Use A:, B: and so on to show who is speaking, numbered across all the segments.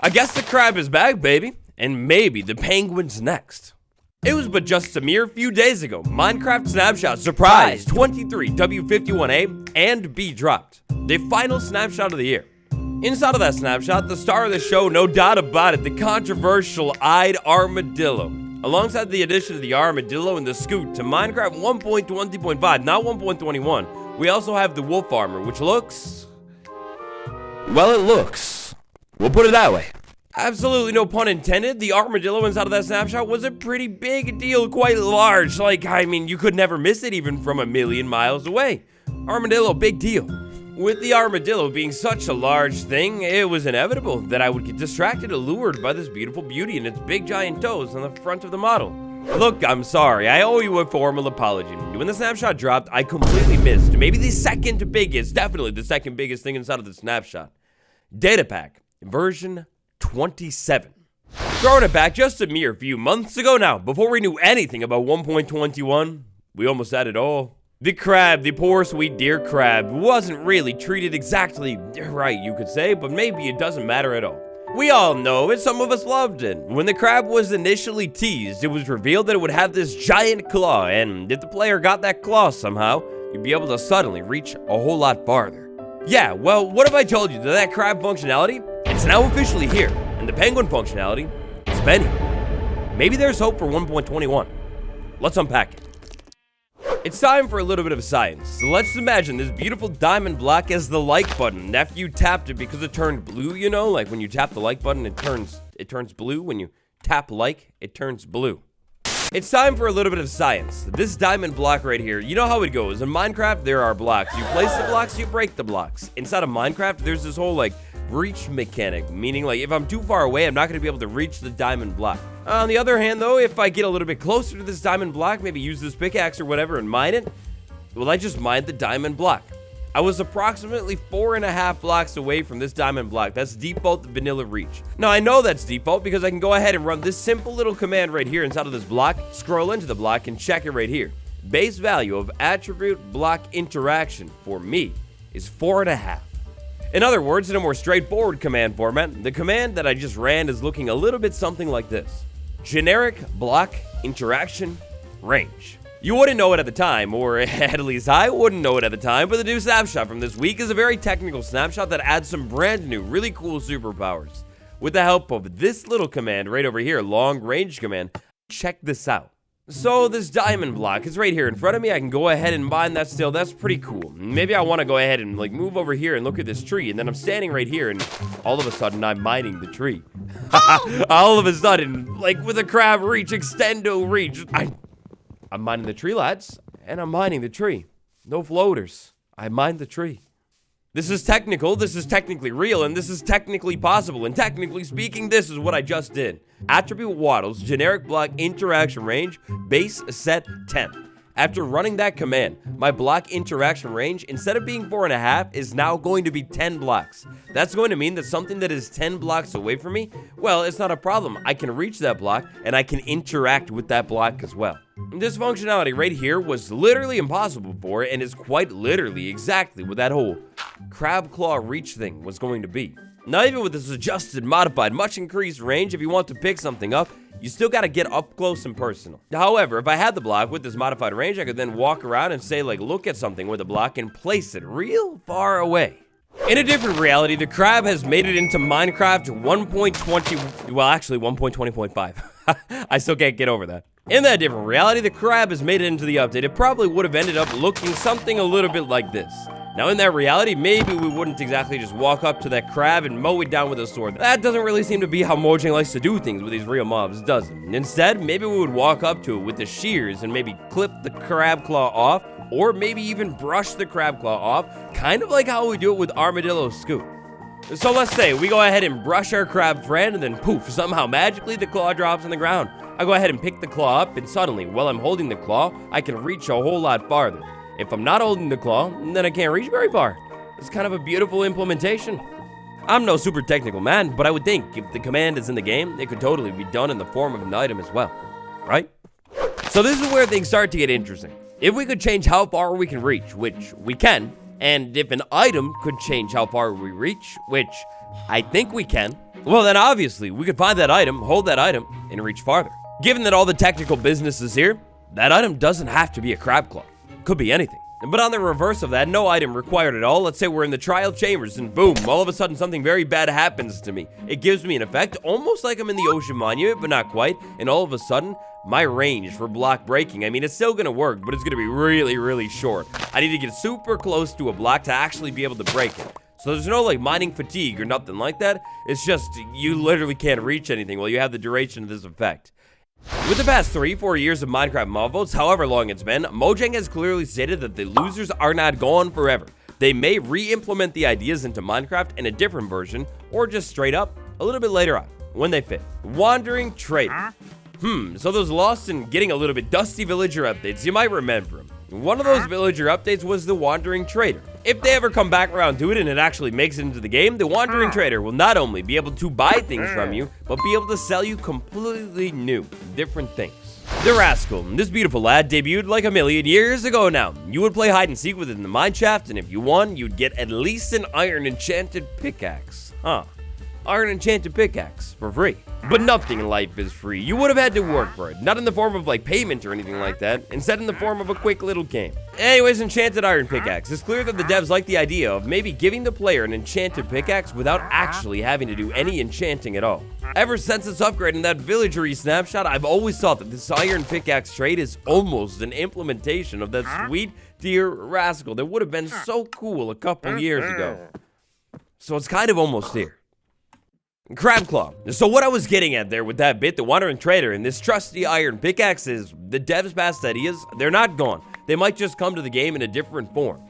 A: I guess the crab is back, baby. And maybe the penguin's next. It was but just a mere few days ago, Minecraft Snapshot Surprise 23 W51A and B dropped. The final snapshot of the year. Inside of that snapshot, the star of the show, no doubt about it, the controversial-eyed armadillo. Alongside the addition of the armadillo and the scoot to Minecraft 1.20.5, not 1.21, we also have the wolf armor, which looks... well, it looks. We'll put it that way. Absolutely no pun intended, the armadillo inside of that snapshot was a pretty big deal, quite large. Like, I mean, you could never miss it even from a million miles away. Armadillo, big deal. With the armadillo being such a large thing, it was inevitable that I would get distracted, allured by this beautiful beauty and its big giant toes on the front of the model. Look, I'm sorry, I owe you a formal apology. When the snapshot dropped, I completely missed maybe the second biggest, definitely the second biggest thing inside of the snapshot. Data pack, version 27. Throwing it back just a mere few months ago now, before we knew anything about 1.21, we almost had it all. The crab, the poor sweet dear crab, wasn't really treated exactly right, you could say, but maybe it doesn't matter at all. We all know it, some of us loved it. When the crab was initially teased, it was revealed that it would have this giant claw, and if the player got that claw somehow, you'd be able to suddenly reach a whole lot farther. Yeah, well, what if I told you that crab functionality, it's now officially here, and the penguin functionality, it's been here. Maybe there's hope for 1.21. Let's unpack it. It's time for a little bit of science. So let's imagine this beautiful diamond block as the like button. After you tapped it because it turned blue, you know, like when you tap the like button, it turns blue. When you tap like, it turns blue. It's time for a little bit of science. This diamond block right here, you know how it goes. In Minecraft, there are blocks. You place the blocks, you break the blocks. Inside of Minecraft, there's this whole like reach mechanic, meaning like if I'm too far away, I'm not going to be able to reach the diamond block. On the other hand, though, if I get a little bit closer to this diamond block, maybe use this pickaxe or whatever and mine it, well, I just mined the diamond block. I was approximately 4.5 blocks away from this diamond block. That's default vanilla reach. Now, I know that's default because I can go ahead and run this simple little command right here inside of this block, scroll into the block, and check it right here. Base value of attribute block interaction for me is 4.5. In other words, in a more straightforward command format, the command that I just ran is looking a little bit something like this. Generic block interaction range. You wouldn't know it at the time, or at least I wouldn't know it at the time, but the new snapshot from this week is a very technical snapshot that adds some brand new, really cool superpowers. With the help of this little command right over here, long range command, check this out. So this diamond block is right here in front of me. I can go ahead and mine that still. That's pretty cool. Maybe I want to go ahead and like move over here and look at this tree, and then I'm standing right here, and all of a sudden I'm mining the tree. All of a sudden, like with a crab reach, extendo reach, I'm mining the tree, lads, and I'm mining the tree. No floaters. I mined the tree. This is technical, this is technically real, and this is technically possible, and technically speaking, this is what I just did. Attribute waddles, generic block interaction range, base set 10. After running that command, my block interaction range, instead of being 4.5, is now going to be 10 blocks. That's going to mean that something that is 10 blocks away from me, well, it's not a problem. I can reach that block, and I can interact with that block as well. This functionality right here was literally impossible before, and is quite literally exactly what that whole crab claw reach thing was going to be. Now, even with this adjusted, modified, much increased range, if you want to pick something up, you still gotta get up close and personal. However, if I had the block with this modified range, I could then walk around and say, like, look at something with the block and place it real far away. In a different reality, the crab has made it into Minecraft 1.20, well, actually 1.20.5. I still can't get over that. In that different reality, the crab has made it into the update. It probably would have ended up looking something a little bit like this. Now, in that reality, maybe we wouldn't exactly just walk up to that crab and mow it down with a sword. That doesn't really seem to be how Mojang likes to do things with these real mobs, does it? Instead, maybe we would walk up to it with the shears and maybe clip the crab claw off, or maybe even brush the crab claw off, kind of like how we do it with Armadillo Scoop. So let's say we go ahead and brush our crab friend, and then poof, somehow magically the claw drops on the ground. I go ahead and pick the claw up, and suddenly, while I'm holding the claw, I can reach a whole lot farther. If I'm not holding the claw, then I can't reach very far. It's kind of a beautiful implementation. I'm no super technical man, but I would think if the command is in the game, it could totally be done in the form of an item as well, right? So this is where things start to get interesting. If we could change how far we can reach, which we can, and if an item could change how far we reach, which I think we can, well then obviously we could find that item, hold that item, and reach farther. Given that all the technical business is here, that item doesn't have to be a crab claw. Could be anything. But on the reverse of that, no item required at all. Let's say we're in the trial chambers and boom, all of a sudden something very bad happens to me. It gives me an effect almost like I'm in the ocean monument, but not quite. And all of a sudden, my range for block breaking, I mean, it's still gonna work, but it's gonna be really, really short. I need to get super close to a block to actually be able to break it. So there's no like mining fatigue or nothing like that. It's just you literally can't reach anything while you have the duration of this effect. With the past 3-4 years of Minecraft mob votes, however long it's been, Mojang has clearly stated that the losers are not gone forever. They may re-implement the ideas into Minecraft in a different version, or just straight up, a little bit later on, when they fit. Wandering Trader. So those lost and getting a little bit dusty villager updates, you might remember them. One of those villager updates was the Wandering Trader. If they ever come back around to it and it actually makes it into the game, the Wandering Trader will not only be able to buy things from you, but be able to sell you completely new, different things. The Rascal, this beautiful lad, debuted like a million years ago now. You would play hide and seek within the mineshaft, and if you won, you'd get at least an iron enchanted pickaxe. Iron enchanted pickaxe for free. But nothing in life is free. You would have had to work for it. Not in the form of like payment or anything like that. Instead in the form of a quick little game. Anyways, enchanted iron pickaxe. It's clear that the devs like the idea of maybe giving the player an enchanted pickaxe without actually having to do any enchanting at all. Ever since its upgrade in that villagery snapshot, I've always thought that this iron pickaxe trade is almost an implementation of that sweet dear Rascal that would have been so cool a couple years ago. So it's kind of almost here. Crab Claw. So what I was getting at there with that bit, the Wandering Trader, and this trusty iron pickaxe is the devs' past ideas, they're not gone. They might just come to the game in a different form.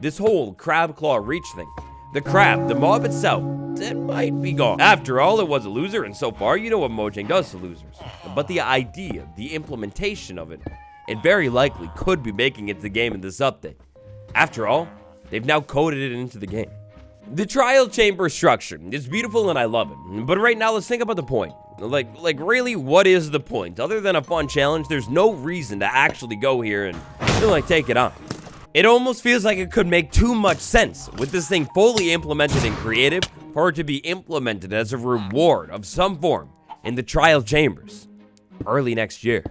A: This whole Crab Claw reach thing. The crab, the mob itself, it might be gone. After all, it was a loser, and so far, you know what Mojang does to losers. But the idea, the implementation of it, it very likely could be making it to the game in this update. After all, they've now coded it into the game. The trial chamber structure, it's beautiful and I love it, but right now let's think about the point. Like really, what is the point? Other than a fun challenge, there's no reason to actually go here and like take it on. It almost feels like it could make too much sense with this thing fully implemented in creative for it to be implemented as a reward of some form in the trial chambers early next year.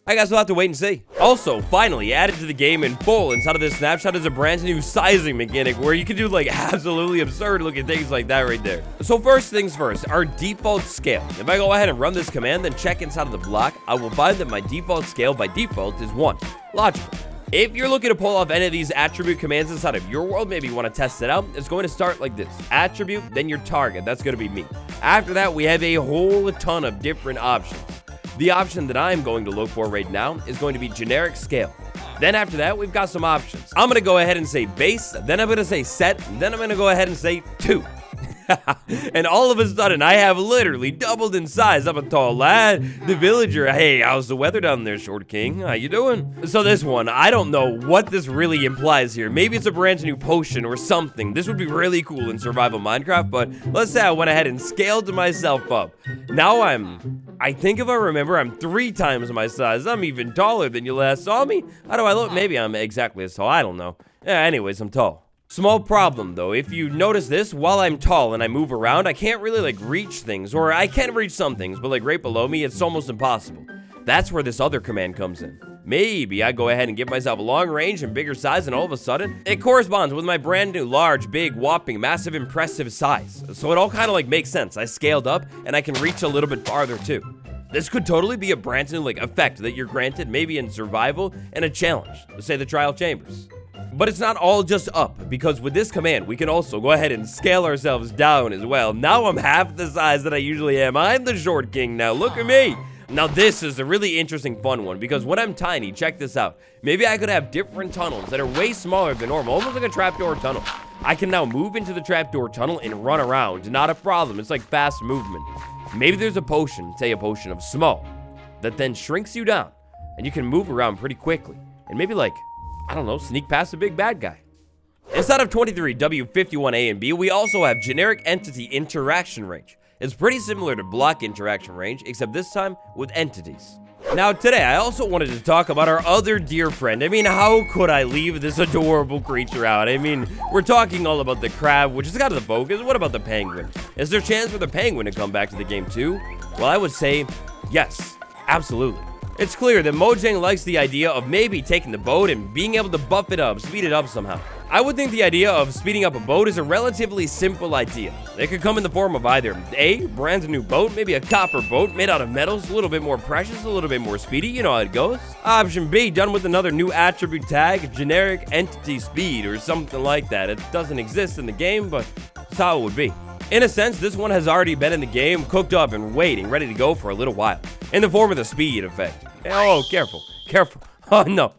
A: I guess we'll have to wait and see. Also, finally added to the game in full inside of this snapshot is a brand new sizing mechanic where you can do like absolutely absurd looking things like that right there. So first things first, our default scale. If I go ahead and run this command, then check inside of the block, I will find that my default scale by default is 1. Logical. If you're looking to pull off any of these attribute commands inside of your world, maybe you want to test it out, it's going to start like this. Attribute, then your target, that's going to be me. After that, we have a whole ton of different options. The option that I'm going to look for right now is going to be generic scale. Then after that, we've got some options. I'm going to go ahead and say base, then I'm going to say set, and then I'm going to go ahead and say 2. And all of a sudden, I have literally doubled in size. I'm a tall lad, the villager. Hey, how's the weather down there, Short King? How you doing? So this one, I don't know what this really implies here. Maybe it's a brand new potion or something. This would be really cool in survival Minecraft, but let's say I went ahead and scaled myself up. Now I think if I remember, I'm 3 times my size. I'm even taller than you last saw me. How do I look? Maybe I'm exactly as tall. I don't know. Yeah, anyways, I'm tall. Small problem though, if you notice this, while I'm tall and I move around, I can't really like reach things, or I can reach some things, but like right below me, it's almost impossible. That's where this other command comes in. Maybe I go ahead and give myself a long range and bigger size, and all of a sudden, it corresponds with my brand new large, big, whopping, massive, impressive size. So it all kind of like makes sense. I scaled up and I can reach a little bit farther too. This could totally be a brand new like effect that you're granted maybe in survival and a challenge, let's say the trial chambers. But it's not all just up, because with this command, we can also go ahead and scale ourselves down as well. Now I'm half the size that I usually am. I'm the Short King now. Look at me. Now this is a really interesting fun one, because when I'm tiny, check this out. Maybe I could have different tunnels that are way smaller than normal, almost like a trapdoor tunnel. I can now move into the trapdoor tunnel and run around. Not a problem. It's like fast movement. Maybe there's a potion, say a potion of small, that then shrinks you down, and you can move around pretty quickly. And maybe like, I don't know, sneak past a big bad guy. Inside of 23W51A and B, we also have generic entity interaction range. It's pretty similar to block interaction range, except this time with entities. Now today, I also wanted to talk about our other dear friend. I mean, how could I leave this adorable creature out? I mean, we're talking all about the crab, which is kind of the focus. What about the penguin? Is there a chance for the penguin to come back to the game too? Well, I would say yes, absolutely. It's clear that Mojang likes the idea of maybe taking the boat and being able to buff it up, speed it up somehow. I would think the idea of speeding up a boat is a relatively simple idea. It could come in the form of either A, brand new boat, maybe a copper boat made out of metals, a little bit more precious, a little bit more speedy, you know how it goes. Option B, done with another new attribute tag, generic entity speed, or something like that. It doesn't exist in the game, but that's how it would be. In a sense, this one has already been in the game, cooked up and waiting, ready to go for a little while, in the form of the speed effect. Oh, careful, careful. Oh, no.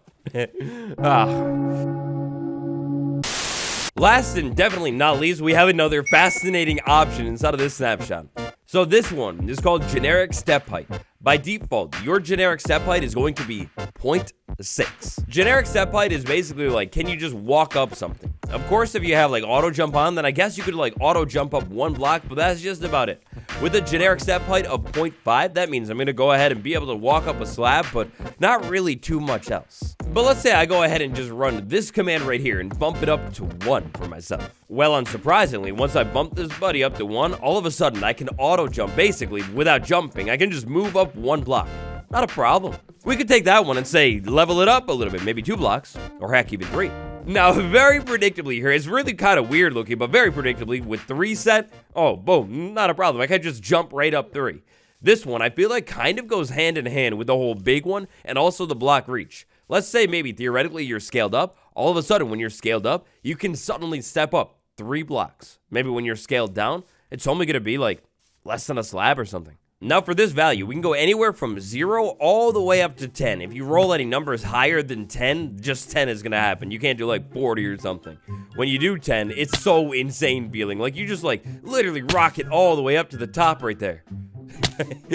A: Last and definitely not least, we have another fascinating option inside of this snapshot. So this one is called generic step height. By default, your generic step height is going to be 0.6. Generic step height is basically like, can you just walk up something? Of course, if you have like auto jump on, then I guess you could like auto jump up one block, but that's just about it. With a generic step height of 0.5, that means I'm gonna go ahead and be able to walk up a slab, but not really too much else. But let's say I go ahead and just run this command right here and bump it up to 1 for myself. Well, unsurprisingly, once I bump this buddy up to 1, all of a sudden I can auto jump basically without jumping. I can just move up 1 block. Not a problem. We could take that one and say level it up a little bit, maybe 2 blocks, or heck, even 3. Now, very predictably here, it's really kind of weird looking, but very predictably with 3 set, oh, boom, not a problem. I can just jump right up 3. This one, I feel like kind of goes hand in hand with the whole big one and also the block reach. Let's say maybe theoretically you're scaled up. All of a sudden, when you're scaled up, you can suddenly step up 3 blocks. Maybe when you're scaled down, it's only going to be like less than a slab or something. Now for this value, we can go anywhere from 0 all the way up to 10. If you roll any numbers higher than 10, just 10 is going to happen. You can't do like 40 or something. When you do 10, it's so insane feeling. Like you just like literally rocket all the way up to the top right there.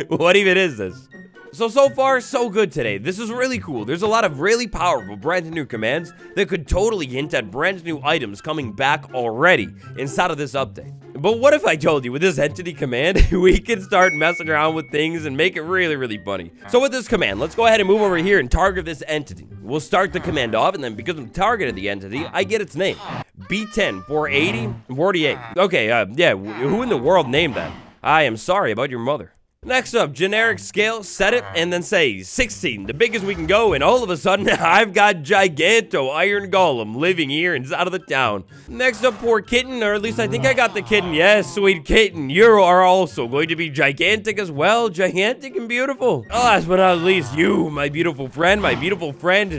A: What even is this? So far, so good today. This is really cool. There's a lot of really powerful brand new commands that could totally hint at brand new items coming back already inside of this update. But what if I told you with this entity command, we can start messing around with things and make it really, really funny. So with this command, let's go ahead and move over here and target this entity. We'll start the command off, and then because I'm targeted the entity, I get its name. B10 480 48. Okay, yeah, who in the world named that? I am sorry about your mother. Next up, generic scale, set it, and then say 16, the biggest we can go, and all of a sudden, I've got Giganto Iron Golem living here inside of the town. Next up, poor kitten, or at least I think I got the kitten. Yes, sweet kitten, you are also going to be gigantic as well, gigantic and beautiful. Last but not least, you, my beautiful friend,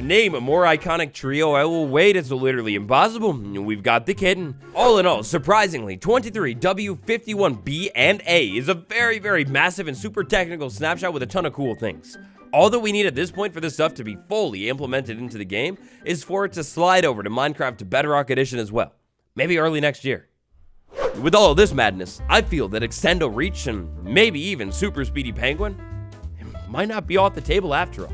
A: name a more iconic trio. I will wait, it's literally impossible. We've got the kitten. All in all, surprisingly, 23W51B and A is a very, very massive and super technical snapshot with a ton of cool things. All that we need at this point for this stuff to be fully implemented into the game is for it to slide over to Minecraft Bedrock Edition as well. Maybe early next year. With all of this madness, I feel that Extendo Reach and maybe even Super Speedy Penguin might not be off the table after all.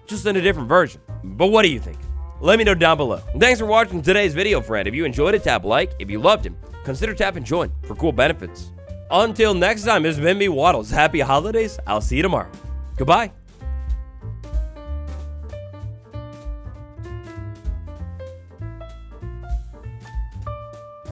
A: Just in a different version. But what do you think? Let me know down below. Thanks for watching today's video, friend. If you enjoyed it, tap like. If you loved it, consider tapping join for cool benefits. Until next time, it's been me, Waddles. Happy holidays. I'll see you tomorrow. Goodbye.